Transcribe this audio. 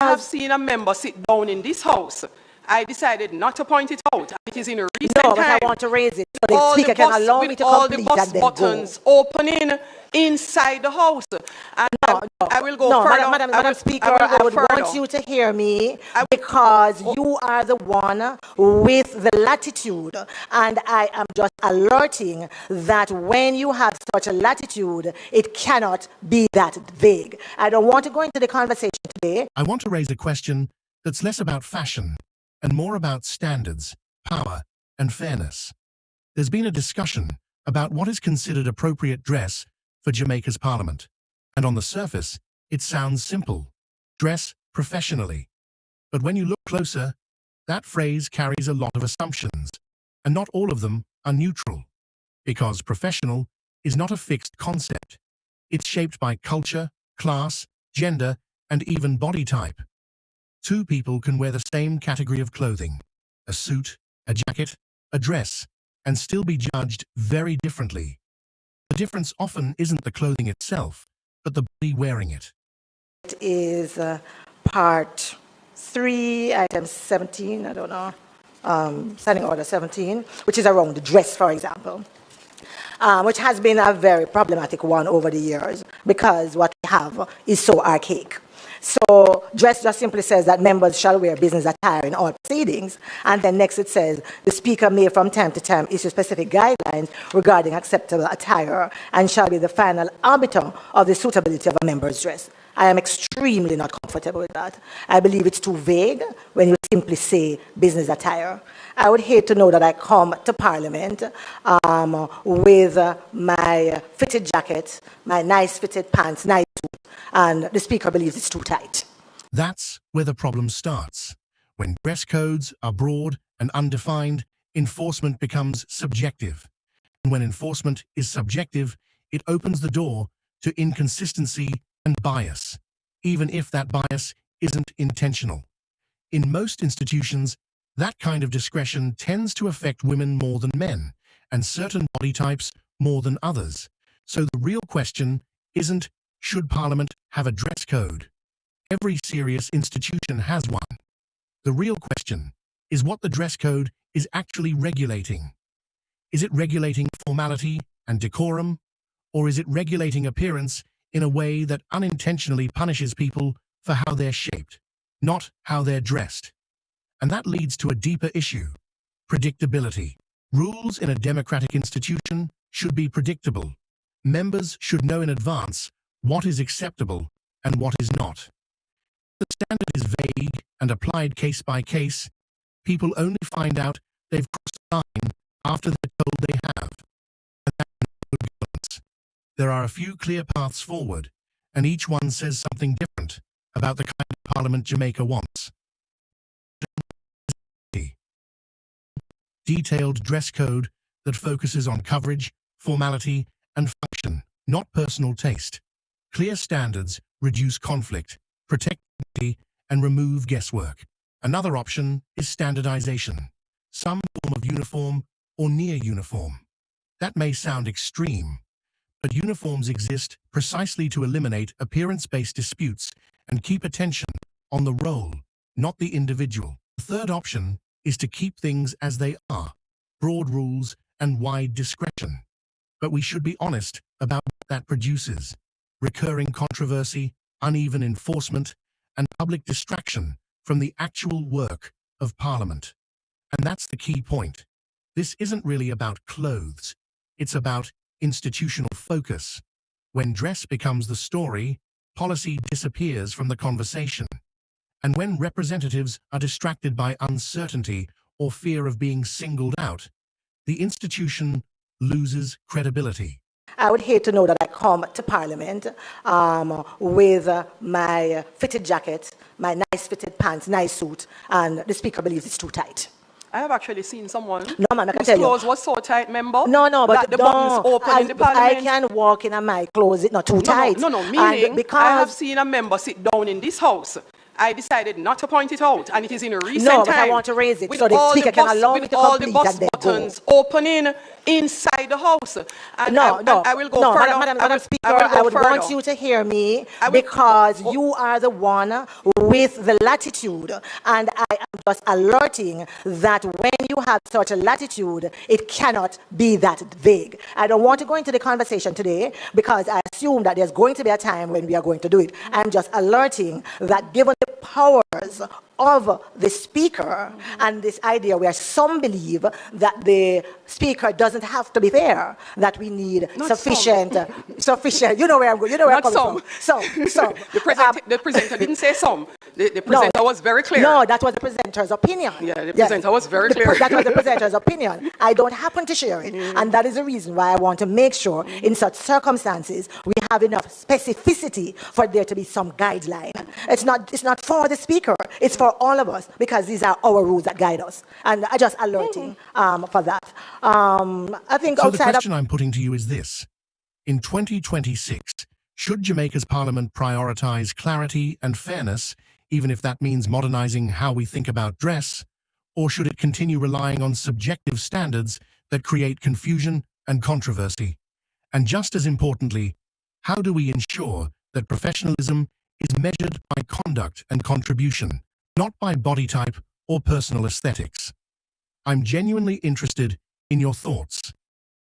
I have seen a member sit down in this house. I decided not to point it out. It is in a recent time. No, but I want to raise it so the speaker can allow me to complete and then go. All the bus buttons opening inside the house. And I will go further. Madam Speaker, I would want you to hear me because you are the one with the latitude. And I am just alerting that when you have such a latitude, it cannot be that vague. I don't want to go into the conversation today. I want to raise a question that's less about fashion and more about standards, power, and fairness. There's been a discussion about what is considered appropriate dress for Jamaica's Parliament. And on the surface, it sounds simple. Dress professionally. But when you look closer, that phrase carries a lot of assumptions, and not all of them are neutral. Because professional is not a fixed concept. It's shaped by culture, class, gender, and even body type. Two people can wear the same category of clothing, a suit, a jacket, a dress, and still be judged very differently. The difference often isn't the clothing itself, but the body wearing it. It is part 3, item 17, I don't know, standing order 17, which is around the dress, for example, which has been a very problematic one over the years because what we have is so archaic. So dress just simply says that members shall wear business attire in all proceedings. And then next it says the speaker may from time to time issue specific guidelines regarding acceptable attire and shall be the final arbiter of the suitability of a member's dress. I am extremely not comfortable with that. I believe it's too vague when you simply say business attire. I would hate to know that I come to Parliament with my fitted jacket, my nice fitted pants, nice suit, and the speaker believes it's too tight. That's where the problem starts. When dress codes are broad and undefined, enforcement becomes subjective. And when enforcement is subjective, it opens the door to inconsistency and bias, even if that bias isn't intentional. In most institutions, that kind of discretion tends to affect women more than men, and certain body types more than others. So the real question isn't, should Parliament have a dress code? Every serious institution has one. The real question is what the dress code is actually regulating. Is it regulating formality and decorum, or is it regulating appearance in a way that unintentionally punishes people for how they're shaped, not how they're dressed? And that leads to a deeper issue: predictability. Rules in a democratic institution should be predictable. Members should know in advance what is acceptable and what is not. If the standard is vague and applied case by case, people only find out they've crossed the line after they're told they have. And that's not good governance. There are a few clear paths forward, and each one says something different about the kind of Parliament Jamaica wants. Detailed dress code that focuses on coverage, formality, and function, not personal taste. Clear standards reduce conflict, protect dignity, and remove guesswork. Another option is standardization, some form of uniform or near uniform. That may sound extreme, but uniforms exist precisely to eliminate appearance-based disputes and keep attention on the role, not the individual. The third option is to keep things as they are, broad rules and wide discretion. But we should be honest about what that produces: recurring controversy, uneven enforcement, and public distraction from the actual work of Parliament. And that's the key point. This isn't really about clothes. It's about institutional focus. When dress becomes the story, policy disappears from the conversation. And when representatives are distracted by uncertainty or fear of being singled out, the institution loses credibility. I would hate to know that I come to Parliament with my fitted jacket, my nice fitted pants, nice suit, and the speaker believes it's too tight. I have actually seen someone whose clothes was so tight, member. No, but the buttons open in the Parliament. I can walk in my clothes, it's not too tight. Meaning I have seen a member sit down in this house. I decided not to point it out, and it is in a recent No, time. but I want to raise it with so the all speaker can allow me with to all the complete bus and then go. buttons opening inside the House. And I will go no, further. Madam Speaker, I will go I would further. want you to hear me I will- because you are the one with the latitude, and I am just alerting that when you have such a latitude, it cannot be that vague. I don't want to go into the conversation today because I assume that there's going to be a time when we are going to do it. I'm just alerting that given the powers of the speaker and this idea where some believe that the speaker doesn't have to be there, that we need Not sufficient, you know where I'm going, you know where I'm Not coming some. from. So, The presenter didn't say some. The presenter was very clear. No, that was the presenter's opinion. Yeah, the presenter was very clear. That was the presenter's opinion. I don't happen to share it. And that is the reason why I want to make sure in such circumstances we have enough specificity for there to be some guideline. It's not for the speaker, it's for all of us because these are our rules that guide us. And I just alerting for that. I think So the outside question I'm putting to you is this. In 2026, should Jamaica's Parliament prioritize clarity and fairness, even if that means modernizing how we think about dress, or should it continue relying on subjective standards that create confusion and controversy? And just as importantly, how do we ensure that professionalism is measured by conduct and contribution, not by body type or personal aesthetics? I'm genuinely interested in your thoughts.